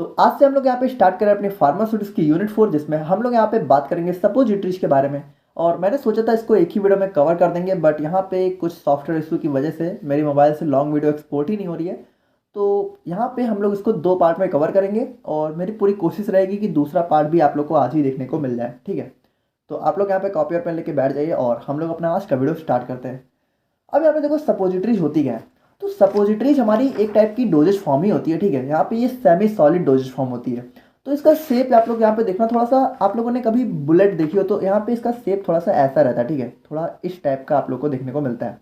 तो आज से हम लोग यहाँ पे स्टार्ट करें अपनी फार्मास्यूटिक्स की यूनिट 4, जिसमें हम लोग यहाँ पे बात करेंगे सपोजिटरीज के बारे में। और मैंने सोचा था इसको एक ही वीडियो में कवर कर देंगे, बट यहाँ पे कुछ सॉफ्टवेयर इशू की वजह से मेरी मोबाइल से लॉन्ग वीडियो एक्सपोर्ट ही नहीं हो रही है। तो यहाँ पे हम लोग इसको 2 पार्ट में कवर करेंगे और मेरी पूरी कोशिश रहेगी कि दूसरा पार्ट भी आप लोग को आज ही देखने को मिल जाए, ठीक है। तो आप लोग यहाँ पे कॉपी और पेन लेके बैठ जाइए और हम लोग अपना आज का वीडियो स्टार्ट करते हैं। अब यहाँ पे देखो सपोजिटरीज होती क्या है। तो सपोजिटरीज हमारी एक टाइप की डोजेज फॉर्म ही होती है, ठीक है। यहाँ पे ये सेमी सॉलिड डोजेज फॉर्म होती है। तो इसका शेप आप लोग यहाँ पे देखना, थोड़ा सा आप लोगों ने कभी बुलेट देखी हो तो यहाँ पे इसका शेप थोड़ा सा ऐसा रहता है, ठीक है। थोड़ा इस टाइप का आप लोग को देखने को मिलता है।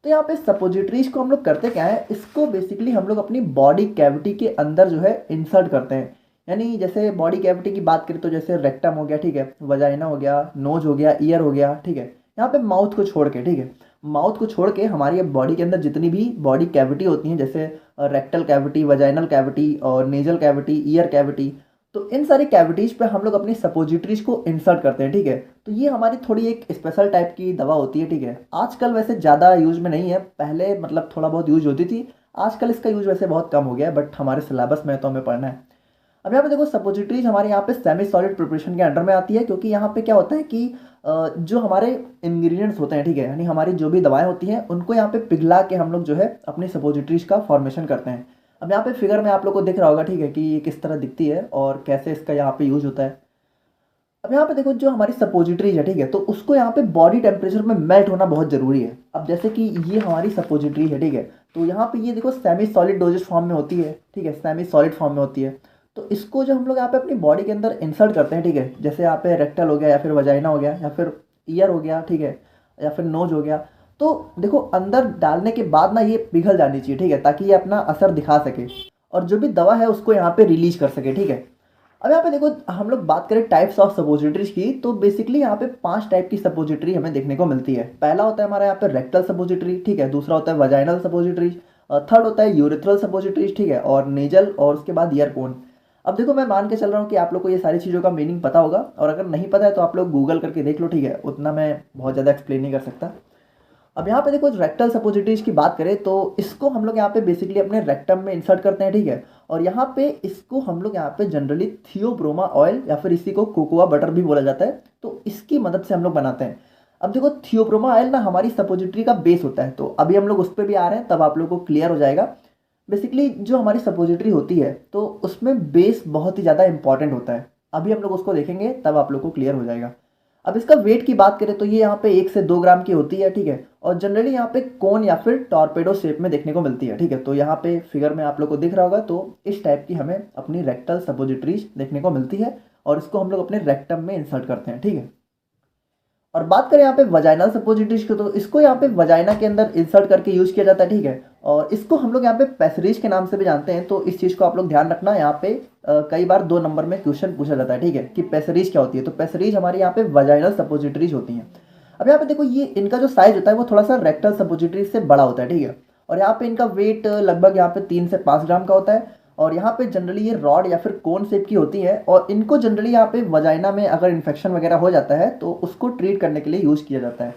तो यहाँ पे सपोजिटरीज को हम लोग करते क्या है, इसको बेसिकली हम लोग अपनी बॉडी कैविटी के अंदर जो है इंसर्ट करते हैं। यानी जैसे बॉडी कैविटी की बात करें तो जैसे रेक्टम हो गया, ठीक है, वजाइना हो गया, नोज हो गया, ईयर हो गया, ठीक है। यहाँ पे माउथ को छोड़ के, ठीक है, माउथ को छोड़ के हमारी बॉडी के अंदर जितनी भी बॉडी कैविटी होती हैं, जैसे रेक्टल कैविटी, वजाइनल कैविटी और नेजल कैविटी, ईयर कैविटी, तो इन सारी कैविटीज पे हम लोग अपनी सपोजिटरीज को इंसर्ट करते हैं, ठीक है। तो ये हमारी थोड़ी एक स्पेशल टाइप की दवा होती है, ठीक है। आजकल वैसे ज़्यादा यूज में नहीं है, पहले मतलब थोड़ा बहुत यूज होती थी। आजकल इसका यूज वैसे बहुत कम हो गया है, बट हमारे सिलेबस में तो हमें पढ़ना है। अब यहाँ पे देखो सपोजिटरीज हमारे यहाँ पे सेमी सॉलिड प्रिपरेशन के अंडर में आती है, क्योंकि यहाँ पे क्या होता है कि जो हमारे इंग्रेडिएंट्स होते हैं, ठीक है, यानी हमारी जो भी दवाएं होती हैं उनको यहाँ पे पिघला के हम लोग जो है अपनी सपोजिटरीज का फॉर्मेशन करते हैं। अब यहाँ पे फिगर में आप लोग को दिख रहा होगा, ठीक है, कि ये किस तरह दिखती है और कैसे इसका यहाँ पे यूज होता है। अब यहाँ पे देखो जो हमारी सपोजिटरीज है, ठीक है, तो उसको यहाँ पे बॉडी टेम्परेचर में मेल्ट होना बहुत जरूरी है। अब जैसे कि ये हमारी सपोजिटरी है, ठीक है, तो यहाँ पे ये देखो सेमी सॉलिड डोजेज फॉर्म में होती है, ठीक है, सेमी सॉलिड फॉर्म में होती है। तो इसको जो हम लोग यहाँ पे अपनी बॉडी के अंदर इंसर्ट करते हैं, ठीक है, जैसे यहाँ पे रेक्टल हो गया या फिर वजाइना हो गया या फिर ईयर हो गया, ठीक है, या फिर नोज हो गया। तो देखो अंदर डालने के बाद ना ये पिघल जानी चाहिए, ठीक है, ताकि ये अपना असर दिखा सके और जो भी दवा है उसको यहाँ पे रिलीज कर सके, ठीक है। अब यहाँ पे देखो हम लोग बात करें टाइप्स ऑफ सपोजिटरीज की, तो बेसिकली यहाँ पे 5 टाइप की सपोजिटरी हमें देखने को मिलती है। पहला होता है हमारा यहाँ पे रेक्टल सपोजिटरी, ठीक है, दूसरा होता है वजाइनल सपोजिटरीज, थर्ड होता है यूरिथ्रल सपोजिटरीज, ठीक है, और नेजल, और उसके बाद ईयर कोन। अब देखो मैं मान के चल रहा हूँ कि आप लोग को ये सारी चीज़ों का मीनिंग पता होगा, और अगर नहीं पता है तो आप लोग गूगल करके देख लो, ठीक है, उतना मैं बहुत ज़्यादा एक्सप्लेन नहीं कर सकता। अब यहाँ पे देखो रेक्टल सपोजिटरीज की बात करें तो इसको हम लोग यहाँ पे बेसिकली अपने रेक्टम में इंसर्ट करते हैं, ठीक है। और यहाँ पे इसको हम लोग यहाँ पे जनरली थियोब्रोमा ऑयल या फिर इसी को कोकोआ बटर भी बोला जाता है, तो इसकी मदद से हम लोग बनाते हैं। अब देखो थियोब्रोमा ऑयल ना हमारी सपोजिटरी का बेस होता है, तो अभी हम लोग उस पर भी आ रहे हैं, तब आप लोग को क्लियर हो जाएगा। बेसिकली जो हमारी सपोजिटरी होती है तो उसमें बेस बहुत ही ज़्यादा इंपॉर्टेंट होता है। अभी हम लोग उसको देखेंगे तब आप लोग को क्लियर हो जाएगा। अब इसका वेट की बात करें तो ये यहाँ पे 1 से 2 ग्राम की होती है, ठीक है, और जनरली यहाँ पे कोन या फिर टॉर्पेडो शेप में देखने को मिलती है, ठीक है। तो यहाँ पे फिगर में आप लोग को दिख रहा होगा, तो इस टाइप की हमें अपनी रेक्टल सपोजिटरीज देखने को मिलती है और इसको हम लोग अपने रेक्टम में इंसर्ट करते हैं, ठीक है। और बात करें यहाँ पे वजाइनल सपोजिटरीज की, तो इसको यहाँ पे वजाइना के अंदर इंसर्ट करके यूज किया जाता है, ठीक है। और इसको हम लोग यहाँ पे पैसरीज के नाम से भी जानते हैं, तो इस चीज़ को आप लोग ध्यान रखना। यहाँ पे कई बार 2 नंबर में क्वेश्चन पूछा जाता है, ठीक है, कि पैसरीज क्या होती है। तो पैसरीज हमारी यहाँ पे वजाइनल सपोजिटरीज होती हैं। अब यहाँ पे देखो ये इनका जो साइज होता है वो थोड़ा सा रेक्टल सपोजिटरीज से बड़ा होता है, ठीक है। और यहाँ पे इनका वेट लगभग यहाँ पे 3 से 5 ग्राम का होता है। और यहाँ पे जनरली ये रॉड या फिर कोन शेप की होती है, और इनको जनरली यहाँ पे वजाइना में अगर इन्फेक्शन वगैरह हो जाता है तो उसको ट्रीट करने के लिए यूज़ किया जाता है।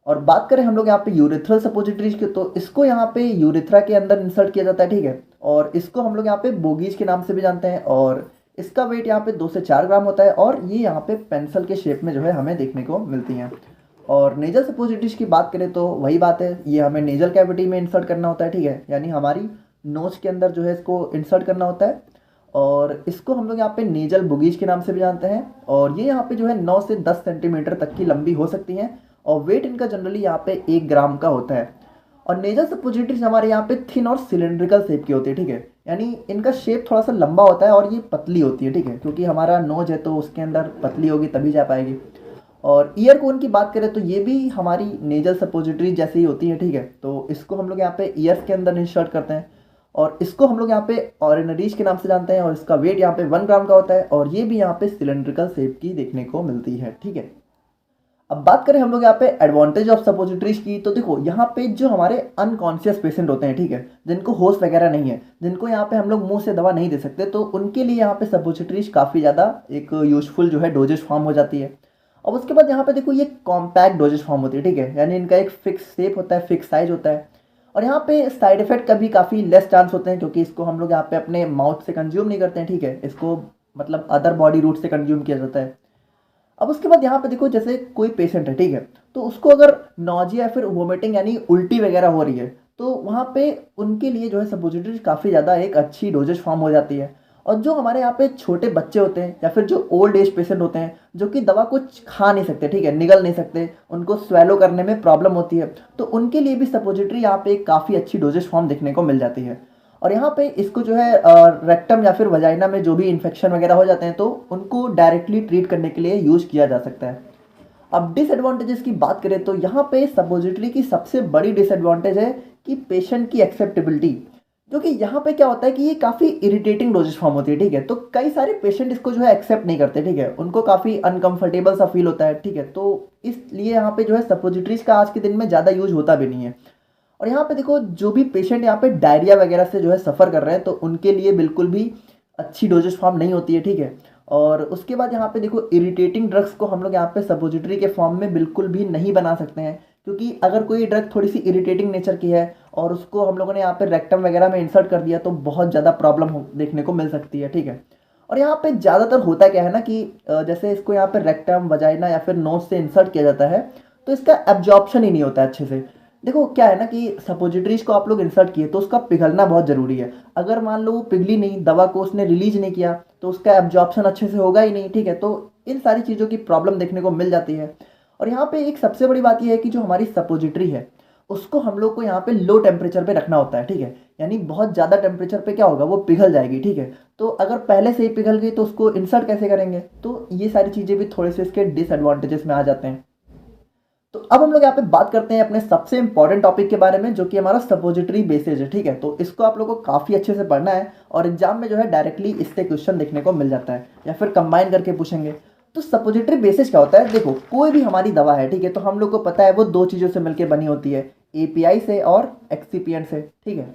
और बात करें हम लोग यहाँ पे यूरिथ्रल सपोजिटरीज की, तो इसको यहाँ पे यूरिथ्रा के अंदर इंसर्ट किया जाता है, ठीक है। और इसको हम लोग यहाँ पे बोगीज के नाम से भी जानते हैं, और इसका वेट यहाँ पे 2 से 4 ग्राम होता है, और ये यहाँ पे पेंसिल के शेप में जो है हमें देखने को मिलती हैं। और नेजल सपोजिटरीज की बात करें तो वही बात है, ये हमें नेजल कैविटी में इंसर्ट करना होता है, ठीक है, यानी हमारी नोज के अंदर जो है इसको इंसर्ट करना होता है। और इसको हम लोग यहाँ पे नेजल बुगीज के नाम से भी जानते हैं, और ये यहाँ पे जो है 9 से 10 सेंटीमीटर तक की लंबी हो सकती हैं, और वेट इनका जनरली यहाँ पे 1 ग्राम का होता है। और नेजल सपोजिटरीज हमारे यहाँ पे थिन और सिलेंड्रिकल शेप की होती है, ठीक है, यानी इनका शेप थोड़ा सा लंबा होता है और ये पतली होती है, ठीक है, क्योंकि हमारा नोज है तो उसके अंदर पतली होगी तभी जा पाएगी। और ईयर कोन की बात करें तो ये भी हमारी नेजल सपोजिटरी जैसी ही होती है, ठीक है। तो इसको हम लोग यहाँ पे ईयर्स के अंदर इंसर्ट करते हैं, और इसको हम लोग यहाँ पे ऑरिनरीज के नाम से जानते हैं, और इसका वेट यहाँ पे 1 ग्राम का होता है, और ये भी यहाँ पे सिलेंड्रिकल शेप की देखने को मिलती है, ठीक है। अब बात करें हम लोग यहाँ पे एडवांटेज ऑफ सपोजिटरीज की, तो देखो यहाँ पे जो हमारे अनकॉन्शियस पेशेंट होते हैं, ठीक है, जिनको होश वगैरह नहीं है, जिनको यहाँ पे हम लोग मुंह से दवा नहीं दे सकते, तो उनके लिए यहाँ पे सपोजिटरीज काफ़ी ज़्यादा एक यूजफुल जो है डोजेज फॉर्म हो जाती है। अब उसके बाद यहाँ पे देखो ये कॉम्पैक्ट डोजेज फॉर्म होती है, ठीक है, यानी इनका एक फिक्स शेप होता है, फिक्स साइज होता है। और यहाँ पे साइड इफेक्ट का भी काफ़ी लेस चांस होते हैं, क्योंकि इसको हम लोग यहाँ पे अपने माउथ से कंज्यूम नहीं करते हैं, ठीक है, इसको मतलब अदर बॉडी रूट से कंज्यूम किया जाता है। अब उसके बाद यहाँ पे देखो, जैसे कोई पेशेंट है, ठीक है, तो उसको अगर नॉजिया या फिर वोमिटिंग यानी उल्टी वगैरह हो रही है, तो वहाँ पे उनके लिए जो है सपोजिटरी काफ़ी ज़्यादा एक अच्छी डोजेज फॉर्म हो जाती है। और जो हमारे यहाँ पे छोटे बच्चे होते हैं या फिर जो ओल्ड एज पेशेंट होते हैं, जो कि दवा कुछ खा नहीं सकते, ठीक है, निगल नहीं सकते, उनको स्वेलो करने में प्रॉब्लम होती है, तो उनके लिए भी सपोजिटरी यहाँ पे काफ़ी अच्छी डोजेज फॉर्म देखने को मिल जाती है। और यहाँ पे इसको जो है रेक्टम या फिर वजाइना में जो भी इन्फेक्शन वगैरह हो जाते हैं, तो उनको डायरेक्टली ट्रीट करने के लिए यूज़ किया जा सकता है। अब डिसएडवांटेजेस की बात करें तो यहाँ पे सपोजिटरी की सबसे बड़ी डिसएडवांटेज है कि पेशेंट की एक्सेप्टेबिलिटी, जो कि यहाँ पे क्या होता है कि ये काफ़ी इरिटेटिंग डोजेज फॉर्म होती है, ठीक है, तो कई सारे पेशेंट इसको जो है एक्सेप्ट नहीं करते, ठीक है, उनको काफ़ी अनकंफर्टेबल सा फील होता है, ठीक है, तो इसलिए यहाँ पे जो है सपोजिटरीज का आज के दिन में ज़्यादा यूज होता भी नहीं है। और यहाँ पे देखो, जो भी पेशेंट यहाँ पे डायरिया वगैरह से जो है सफ़र कर रहे हैं, तो उनके लिए बिल्कुल भी अच्छी डोजेज फॉर्म नहीं होती है, ठीक है। और उसके बाद यहाँ पे देखो, इरिटेटिंग ड्रग्स को हम लोग यहाँ पे सपोजिटरी के फॉर्म में बिल्कुल भी नहीं बना सकते हैं, क्योंकि अगर कोई ड्रग थोड़ी सी इरिटेटिंग नेचर की है और उसको हम लोगों ने यहाँ पे रेक्टम वगैरह में इंसर्ट कर दिया, तो बहुत ज़्यादा प्रॉब्लम देखने को मिल सकती है, ठीक है। और यहाँ पे ज़्यादातर होता क्या है ना कि जैसे इसको यहाँ पे रेक्टम, वजाइना या फिर नोज से इंसर्ट किया जाता है, तो इसका एब्जॉर्प्शन ही नहीं होता है अच्छे से। देखो क्या है ना कि सपोजिटरीज को आप लोग इंसर्ट किए तो उसका पिघलना बहुत ज़रूरी है। अगर मान लो वो पिघली नहीं, दवा को उसने रिलीज नहीं किया, तो उसका एब्जॉर्प्शन अच्छे से होगा ही नहीं, ठीक है, तो इन सारी चीज़ों की प्रॉब्लम देखने को मिल जाती है। और यहाँ पे एक सबसे बड़ी बात यह है कि जो हमारी सपोजिटरी है, उसको हम लोग को यहाँ पे लो टेम्परेचर पे रखना होता है, ठीक है, यानी बहुत ज़्यादा टेम्परेचर पे क्या होगा, वो पिघल जाएगी, ठीक है। तो अगर पहले से ही पिघल गई तो उसको इंसर्ट कैसे करेंगे, तो ये सारी चीज़ें भी थोड़े से इसके डिसएडवांटेजेस में आ जाते हैं। तो अब हम लोग यहाँ पे बात करते हैं अपने सबसे इंपॉर्टेंट टॉपिक के बारे में, जो कि हमारा सपोजिटरी बेसिस है, ठीक है, तो इसको आप लोगों को काफ़ी अच्छे से पढ़ना है और एग्जाम में जो है डायरेक्टली इससे क्वेश्चन देखने को मिल जाता है या फिर कंबाइन करके पूछेंगे। तो सपोजिटरी बेसिस क्या होता है, देखो कोई भी हमारी दवा है, ठीक है, तो हम लोग को पता है वो दो चीज़ों से मिलकर बनी होती है, एपीआई से और एक्सीपिएंट से, ठीक है।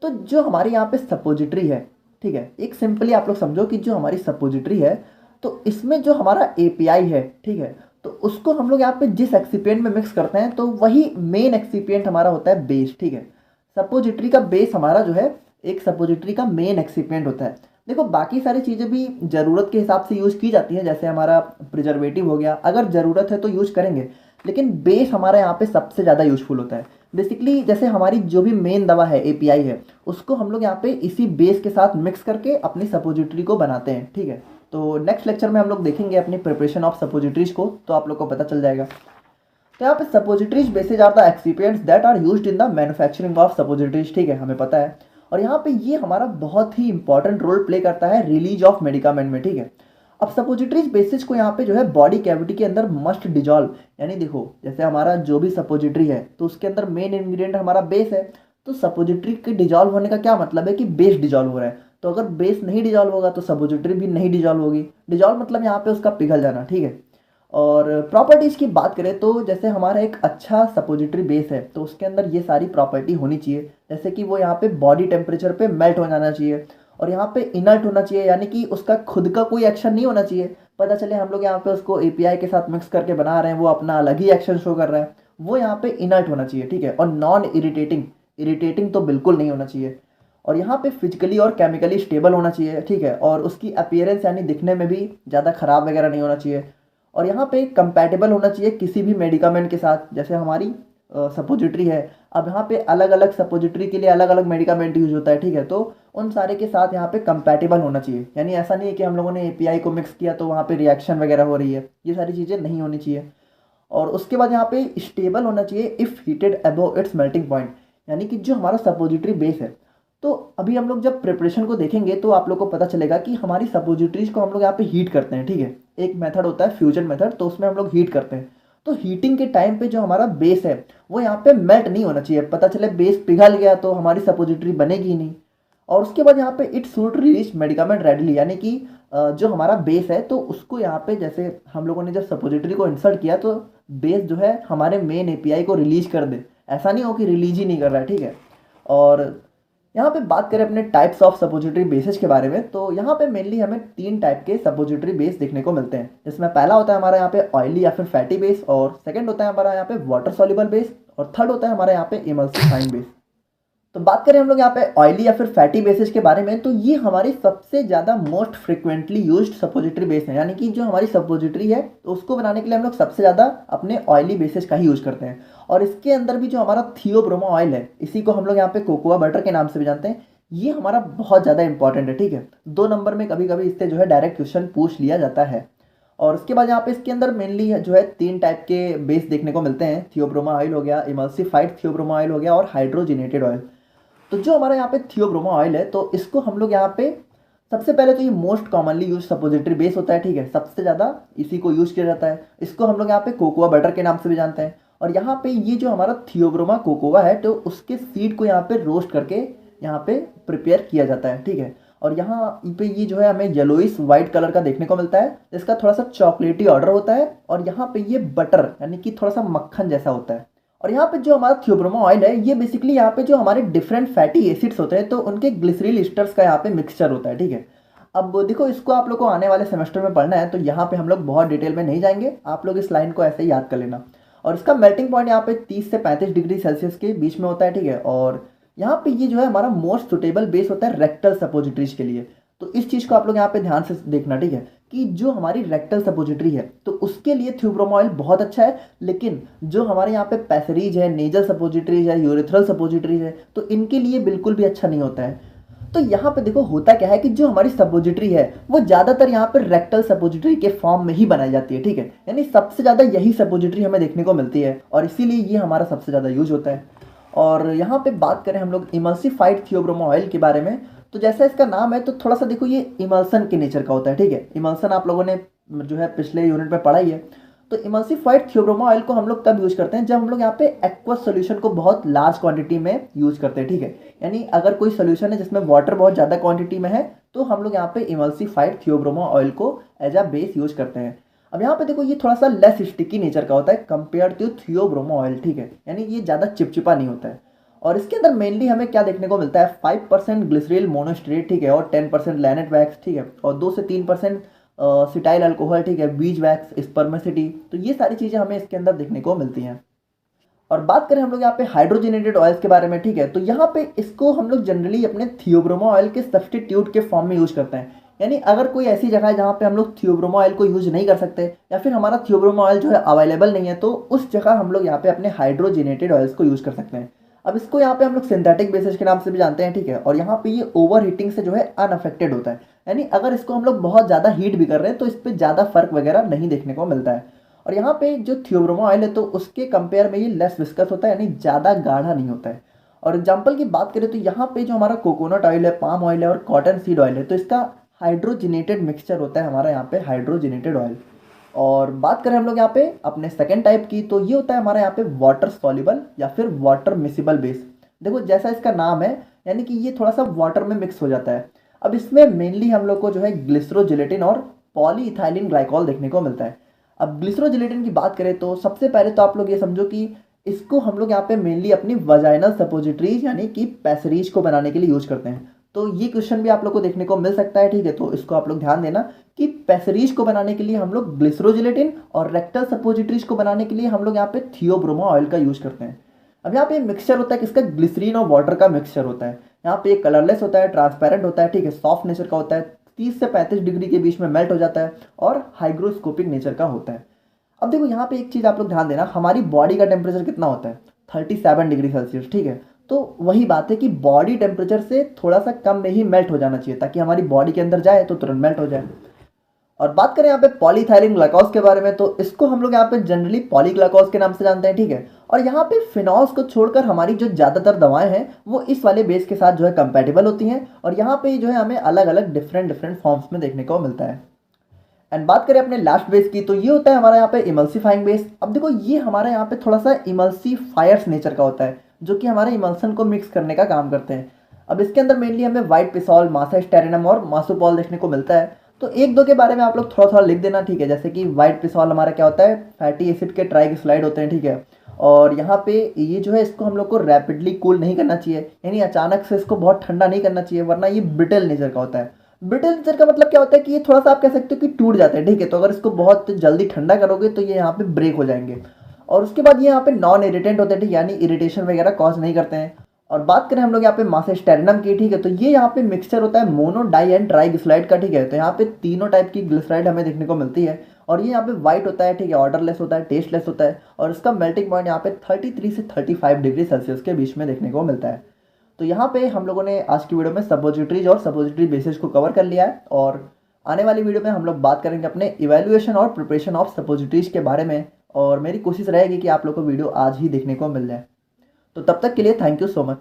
तो जो हमारे यहाँ पे सपोजिटरी है, ठीक है, एक सिंपली आप लोग समझो कि जो हमारी सपोजिटरी है, तो इसमें जो हमारा एपीआई है, ठीक है, तो उसको हम लोग यहाँ पे जिस एक्सिपिएंट में मिक्स करते हैं, तो वही मेन एक्सिपिएंट हमारा होता है बेस, ठीक है। सपोजिटरी का बेस हमारा जो है एक सपोजिटरी का मेन एक्सिपिएंट होता है। देखो बाकी सारी चीज़ें भी ज़रूरत के हिसाब से यूज़ की जाती हैं, जैसे हमारा प्रिजर्वेटिव हो गया, अगर ज़रूरत है तो यूज़ करेंगे, लेकिन बेस हमारा यहाँ पे सबसे ज़्यादा यूज़फुल होता है। बेसिकली जैसे हमारी जो भी मेन दवा है, एपीआई है, उसको हम लोग यहाँ पे इसी बेस के साथ मिक्स करके अपनी सपोजिटरी को बनाते हैं, ठीक है। तो नेक्स्ट लेक्चर में हम लोग देखेंगे अपनी प्रिपरेशन ऑफ सपोजिटरीज को, तो आप लोग को पता चल जाएगा। तो यहाँ पे suppositories bases are the excipients that are used in the manufacturing of suppositories, ठीक है, हमें पता है। और यहाँ पे ये हमारा बहुत ही इंपॉर्टेंट रोल प्ले करता है रिलीज ऑफ मेडिकामेंट में, ठीक है। अब सपोजिटरीज बेसिस को यहाँ पे जो है बॉडी कैविटी के अंदर मस्ट डिजॉल्व, यानी देखो जैसे हमारा जो भी सपोजिटरी है, तो उसके अंदर मेन इंग्रेडिएंट हमारा बेस है, तो सपोजिटरी के डिजॉल्व होने का क्या मतलब है कि बेस डिजॉल्व हो रहा है, तो अगर बेस नहीं डिजॉल्व होगा तो सपोजिटरी भी नहीं डिजॉल्व होगी। डिजॉल्व मतलब यहाँ पे उसका पिघल जाना, ठीक है। और प्रॉपर्टीज़ की बात करें तो जैसे हमारा एक अच्छा सपोजिटरी बेस है, तो उसके अंदर ये सारी प्रॉपर्टी होनी चाहिए, जैसे कि वो यहाँ पे बॉडी टेम्परेचर पे मेल्ट हो जाना चाहिए, और यहाँ पे इनर्ट होना चाहिए, यानी कि उसका खुद का कोई एक्शन नहीं होना चाहिए। पता चले हम लोग यहाँ पे उसको एपीआई के साथ मिक्स करके बना रहे हैं, वो अपना अलग ही एक्शन शो कर रहा है, वो यहाँ पे इनर्ट होना चाहिए, ठीक है। और नॉन इरिटेटिंग, इरिटेटिंग तो बिल्कुल नहीं होना चाहिए। और यहाँ पे फिजिकली और केमिकली स्टेबल होना चाहिए, ठीक है, और उसकी अपीयरेंस यानी दिखने में भी ज़्यादा ख़राब वगैरह नहीं होना चाहिए। और यहाँ पे कंपैटिबल होना चाहिए किसी भी मेडिकामेंट के साथ, जैसे हमारी सपोजिटरी है, अब यहाँ पे अलग अलग सपोजिटरी के लिए अलग अलग मेडिकामेंट यूज होता है, ठीक है, तो उन सारे के साथ यहाँ पे कंपैटिबल होना चाहिए, यानी ऐसा नहीं है कि हम लोगों ने एपीआई को मिक्स किया तो वहाँ पे रिएक्शन वगैरह हो रही है, ये सारी चीज़ें नहीं होनी चाहिए। और उसके बाद यहाँ पे स्टेबल होना चाहिए if heated above it's melting point, यानी कि जो हमारा सपोजिटरी बेस है, तो अभी हम लोग जब प्रिपरेशन को देखेंगे तो आप लोग को पता चलेगा कि हमारी सपोजिटरीज को हम लोग यहाँ पे हीट करते हैं, ठीक है, एक मेथड होता है फ्यूजन मेथड, तो उसमें हम लोग हीट करते हैं। तो हीटिंग के टाइम पे जो हमारा बेस है वो यहाँ पे मेल्ट नहीं होना चाहिए, पता चले बेस पिघल गया तो हमारी सपोजिटरी बनेगी ही नहीं। और उसके बाद यहाँ पे it should release medicament readily, यानी कि जो हमारा बेस है तो उसको यहाँ पे जैसे हम लोगों ने जब सपोजिटरी को इंसर्ट किया तो बेस जो है हमारे मेन एपीआई को रिलीज कर दे, ऐसा नहीं हो कि रिलीज ही नहीं कर रहा है, ठीक है। और यहाँ पे बात करें अपने टाइप्स ऑफ सपोजिटरी बेसिस के बारे में, तो यहाँ पे मेनली हमें 3 टाइप के सपोजिटरी बेस देखने को मिलते हैं, जिसमें पहला होता है हमारा यहाँ पे ऑयली या फिर फैटी बेस, और सेकंड होता है हमारा यहाँ पे वाटर सॉल्युबल बेस, और थर्ड होता है हमारा यहाँ पे इमल्सिफाइंग बेस। तो बात करें हम लोग यहाँ पे ऑयली या फिर फैटी बेसिस के बारे में, तो ये हमारी सबसे ज़्यादा most frequently used suppository base है, यानी कि जो हमारी सपोजिटरी है तो उसको बनाने के लिए हम लोग सबसे ज़्यादा अपने ऑयली बेसिस का ही यूज़ करते हैं। और इसके अंदर भी जो हमारा थियोब्रोमा ऑयल है, इसी को हम लोग यहाँ पे कोकोआ बटर के नाम से भी जानते हैं, ये हमारा बहुत ज़्यादा इंपॉर्टेंट है। ठीक है, 2 नंबर में कभी कभी इससे जो है डायरेक्ट क्वेश्चन पूछ लिया जाता है। और उसके बाद यहाँ पे इसके अंदर मेनली जो है 3 टाइप के बेस देखने को मिलते हैं। थियोब्रोमा ऑयल हो गया, इमल्सिफाइड थियोब्रोमा ऑयल हो गया और हाइड्रोजिनेटेड ऑयल। तो जो हमारा यहाँ पे थियोब्रोमा ऑयल है तो इसको हम लोग यहाँ पे सबसे पहले तो ये most commonly use suppository base होता है। ठीक है, सबसे ज़्यादा इसी को यूज किया जाता है। इसको हम लोग यहाँ पे कोकोआ बटर के नाम से भी जानते हैं। और यहाँ पे ये जो हमारा थियोब्रोमा कोकोआ है तो उसके सीड को यहाँ पे रोस्ट करके यहाँ पे प्रिपेयर किया जाता है। ठीक है, और यहाँ पे ये जो है हमें येलोइश वाइट कलर का देखने को मिलता है, इसका थोड़ा सा चॉकलेटी ऑर्डर होता है। और यहाँ पे ये बटर यानी कि थोड़ा सा मक्खन जैसा होता है। और यहाँ पे जो हमारा थियोब्रोमा ऑयल है ये बेसिकली यहाँ पे जो हमारे डिफरेंट फैटी एसिड्स होते हैं तो उनके ग्लिसरील ईस्टर्स का यहाँ पे मिक्सचर होता है। ठीक है, अब देखो इसको आप लोग को आने वाले सेमेस्टर में पढ़ना है तो यहाँ पे हम लोग बहुत डिटेल में नहीं जाएंगे, आप लोग इस लाइन को ऐसे ही याद कर लेना। और इसका मेल्टिंग पॉइंट यहाँ पे 30 से 35 डिग्री सेल्सियस के बीच में होता है। ठीक है, और यहाँ पे ये जो है हमारा मोस्ट सुटेबल बेस होता है रेक्टल सपोजिटरीज के लिए। तो इस चीज़ को आप लोग यहाँ पे ध्यान से देखना। ठीक है, कि जो हमारी रेक्टल सपोजिटरी है तो उसके लिए थियोब्रोमा ऑयल बहुत अच्छा है, लेकिन जो हमारे यहाँ पे पैसरीज है, नेजल सपोजिटरीज है, यूरेथ्रल सपोजिटरीज है तो इनके लिए बिल्कुल भी अच्छा नहीं होता है। तो यहाँ पे देखो होता क्या है कि जो हमारी सपोजिटरी है वो ज़्यादातर यहाँ पे रेक्टल सपोजिटरी के फॉर्म में ही बनाई जाती है। ठीक है, यानी सबसे ज़्यादा यही सपोजिटरी हमें देखने को मिलती है और इसीलिए ये हमारा सबसे ज़्यादा यूज होता है। और यहाँ पे बात करें हम लोग इमल्सिफाइड थियोब्रोमा ऑयल के बारे में, तो जैसा इसका नाम है तो थोड़ा सा देखो ये इमल्सन के नेचर का होता है। ठीक है, इमल्सन आप लोगों ने जो है पिछले यूनिट में पढ़ा ही है। तो इमल्सिफाइड थियोब्रोमा ऑयल को हम लोग कब यूज करते हैं, जब हम लोग यहाँ पे एक्वस सोल्यूशन को बहुत लार्ज क्वांटिटी में यूज करते हैं। ठीक है, यानी अगर कोई सोल्यूशन है जिसमें वाटर बहुत ज़्यादा क्वांटिटी में है तो हम लोग यहाँ पे इमल्सिफाइड थियोब्रोमा ऑयल को एज अ बेस यूज करते हैं। अब यहाँ पे देखो ये थोड़ा सा लेस स्टिकी नेचर का होता है कंपेयर टू थियोब्रोमा ऑयल। ठीक है, यानी ये ज़्यादा चिपचिपा नहीं होता है। और इसके अंदर मेनली हमें क्या देखने को मिलता है, 5% ग्लिसरील मोनोस्ट्रेट। ठीक है, और 10% लैनेट वैक्स। ठीक है, और 2 से 3% सिटाइल अल्कोहल। ठीक है, बीज वैक्स, स्पर्मेसिटी। तो ये सारी चीज़ें हमें इसके अंदर देखने को मिलती हैं। और बात करें हम लोग यहाँ पे हाइड्रोजनेटेड ऑयल्स के बारे में, ठीक है, तो यहाँ पे इसको हम लोग जनरली अपने थियोब्रोमा ऑयल के सब्स्टिट्यूट के फॉर्म में यूज करते हैं। यानी अगर कोई ऐसी जगह है जहाँ पे हम लोग थियोब्रोमा ऑयल को यूज नहीं कर सकते या फिर हमारा थियोब्रोमा ऑयल जो है अवेलेबल नहीं है तो उस जगह हम लोग यहाँ पे अपने हाइड्रोजनेटेड ऑयल्स को यूज कर सकते हैं। अब इसको यहाँ पे हम लोग सिंथेटिक बेसिस के नाम से भी जानते हैं। ठीक है, और यहाँ पे ये ओवर हीटिंग से जो है अनअफेक्टेड होता है, यानी अगर इसको हम लोग बहुत ज़्यादा हीट भी कर रहे हैं तो इस पर ज़्यादा फर्क वगैरह नहीं देखने को मिलता है। और यहाँ पे जो थियोब्रोमा ऑयल है तो उसके कंपेयर में ये लेस विस्कस होता है, यानी ज़्यादा गाढ़ा नहीं होता है। और एग्जाम्पल की बात करें तो यहाँ पे जो हमारा कोकोनट ऑयल है, पाम ऑयल है और कॉटन सीड ऑयल है तो इसका हाइड्रोजिनेटेड मिक्सचर होता है हमारा यहाँ पे हाइड्रोजिनेटेड ऑयल। और बात करें हम लोग यहाँ पे अपने सेकेंड टाइप की तो ये होता है हमारा यहाँ पे वाटर सॉल्युबल या फिर वाटर मिसिबल बेस। देखो जैसा इसका नाम है यानी कि ये थोड़ा सा वाटर में मिक्स हो जाता है। अब इसमें मेनली हम लोग को जो है ग्लिसरोजिलेटिन और पॉलीइथाइलिन ग्लाइकॉल देखने को मिलता है। अब ग्लिसरोजिलेटिन की बात करें तो सबसे पहले तो आप लोग ये समझो कि इसको हम लोग यहाँ पे मेनली अपनी वजाइनल सपोजिटरीज यानी कि पैसरीज को बनाने के लिए यूज करते हैं। तो ये क्वेश्चन भी आप लोग को देखने को मिल सकता है। ठीक है, तो इसको आप लोग ध्यान देना कि पैसरीज को बनाने के लिए हम लोग ग्लिसरोजिलेटिन और रेक्टल सपोजिटरीज को बनाने के लिए हम लोग यहाँ पे थियोब्रोमा ऑयल का यूज करते हैं। अब यहाँ पे मिक्सचर होता है किसका, ग्लिसरीन और वाटर का मिक्सचर होता है। यहाँ पे कलरलेस होता है, ट्रांसपेरेंट होता है, ठीक है, सॉफ्ट नेचर का होता है, 30 से 35 डिग्री के बीच में मेल्ट हो जाता है और हाइग्रोस्कोपिक नेचर का होता है। अब देखो यहाँ पे एक चीज़ आप लोग ध्यान देना, हमारी बॉडी का टेम्परेचर कितना होता है 37 डिग्री सेल्सियस। ठीक है, तो वही बात है कि बॉडी टेम्परेचर से थोड़ा सा कम में ही मेल्ट हो जाना चाहिए ताकि हमारी बॉडी के अंदर जाए तो तुरंत मेल्ट हो जाए। और बात करें यहाँ पे पॉलीथाइलिन ग्लाइकॉज के बारे में तो इसको हम लोग यहाँ पे जनरली पॉलीग्लाइकॉज के नाम से जानते हैं। ठीक है, और यहाँ पे फिनॉल्स को छोड़कर हमारी जो ज़्यादातर दवाएं हैं वो इस वाले बेस के साथ जो है कंपैटिबल होती हैं और यहाँ पे जो है हमें अलग अलग डिफरेंट फॉर्म्स में देखने को मिलता है। एंड बात करें अपने लास्ट बेस की तो ये होता है हमारा यहाँ पे इमल्सिफाइंग बेस। अब देखो ये हमारे यहाँ पे थोड़ा सा इमल्सिफायर्स नेचर का होता है जो कि हमारे इमल्सन को मिक्स करने का काम करते हैं। अब इसके अंदर मेनली हमें व्हाइट पिसॉल, मासा स्टेरिनम और मासोपॉल देखने को मिलता है। तो एक दो के बारे में आप लोग थोड़ा थोड़ा लिख देना। ठीक है, जैसे कि व्हाइट पिसॉल हमारा क्या होता है, फैटी एसिड के ट्राइग्लिसराइड होते हैं। ठीक है, और यहाँ पे ये जो है इसको हम लोग को रैपिडली कूल नहीं करना चाहिए, यानी अचानक से इसको बहुत ठंडा नहीं करना चाहिए वरना ये ब्रिटल नेचर का होता है। ब्रिटल नेचर का मतलब क्या होता है कि ये थोड़ा सा आप कह सकते हो कि टूट जाता है। ठीक है, तो अगर इसको बहुत जल्दी ठंडा करोगे तो ये यहाँ पे ब्रेक हो जाएंगे। और उसके बाद ये यहाँ पे नॉन इरिटेंट होते हैं, ठीक, यानी इरिटेशन वगैरह कॉज नहीं करते हैं। और बात करें हम लोग यहाँ पे मासे स्टेरिनम की, ठीक है, तो ये यहाँ पे मिक्सचर होता है mono di and tri glyceride का, ठीक है। तो यहाँ पे तीनों टाइप की ग्लिसराइड हमें देखने को मिलती है और ये यहाँ पे वाइट होता है, ठीक है, ऑर्डरलेस होता है, टेस्टलेस होता है और इसका मेल्टिंग पॉइंट यहाँ पे 33 से 35 डिग्री सेल्सियस के बीच में देखने को मिलता है। तो यहाँ पे हम लोगों ने आज की वीडियो में सपोजिटरीज और सपोजिटरी बेसिस को कवर कर लिया है और आने वाली वीडियो में हम लोग बात करेंगे अपने इवैल्यूएशन और प्रिपरेशन ऑफ सपोजिटरीज के बारे में और मेरी कोशिश रहेगी कि आप लोग को वीडियो आज ही देखने को मिल जाए। तो तब तक के लिए थैंक यू सो मच।